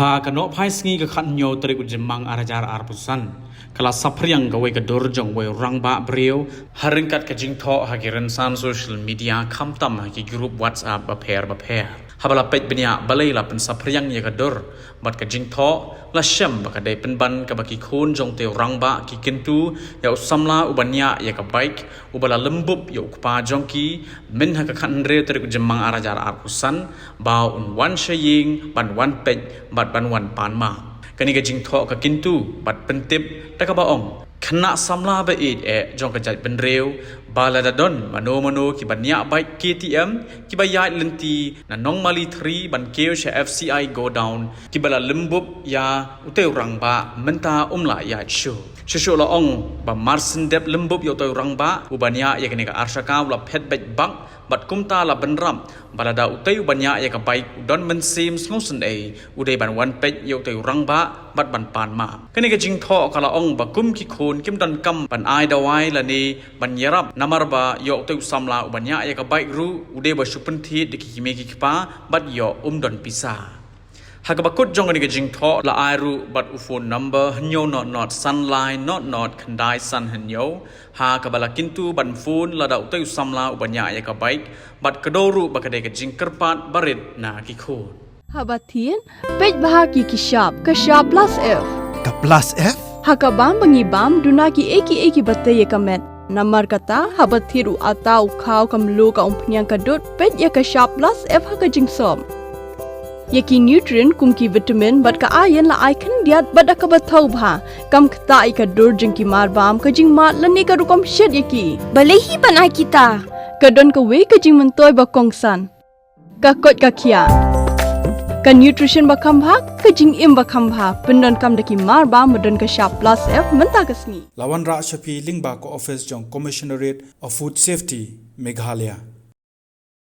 Ha kano phai sngi ka khan nyo tari ku jemang arajar arpusan kala sapriang ka we ka dorjong we rangba breu haringkat ka jingtho ha ki rensan social media khamtam ha ki group whatsapp ba phair habala pet benya balai la pen sapriang ye ka dor bat ka jingtho la shem ba ka dei pen ban ka ba ki khun jong te rangba ki kintu ya samla ubanya ye ka bike ubala lembub yo pa jongki min ha ka khan re tari ku jemang arajar arpusan ba un wan shaying ban wan pet bat ban wan pan ma kani ka jingtho ka kintu bat pentip ta ka ba ong khna samla ba it jong ka jai ben reu bala da don mano ki banya bike KTM ki ba ya lenti na nong mali 3 ban keo she FCI go down ki bala lembub ya uteu rang ba menta umla ya shu la ong ba marsen dep lembub yo teu rang ba ubanya ya kani ka arshaka la phet bek bang bat kumta la benram balada uteu banya ya ka bike don men sim smosen udai ban wan pet yo teu rang ba bat ban pan ma kani ka jingtho kala ong ba kum ki khon kim don kam ban ai dawai la ni ban yarap namar ba yo teu samla ubanya ya ka bike ru udai ba supenthi de ki me ki pa bat yo don pisa Hakabakut jong ni jingtho la airu but phone number hanyo not sunline not khandai san hanyo ha kabala kintu ban phone la dau teu samla ubanya ya ka bike but kadoru bakade ka jingkerpat barit na ki khon Habatien pej bahagi ki shop ka shop plus f ka plus f hakabam bangibam duna ki eki batte ye kamet namar kata habathiru atau khau kamlu ka umpnyang kadut pej ya ka shop plus f ha ka jingsom Yaki nutrient kumki vitamin bat ka ayan la ai kan diat bat ka bathau bha kam khta ai ka dur jing ki mar bam ka jing mat la ni ka rukom shet yaki balehi banai kita ka don ka we ka jing mentoi ba kongsan ka kot ka kia ka nutrition ba kham bha ka jing im ba kham bha pendon kam daki mar bam madon ka sharp plus f menta ka sngi lawan ra shapi lingba ko office jong commissionerate of food safety Meghalaya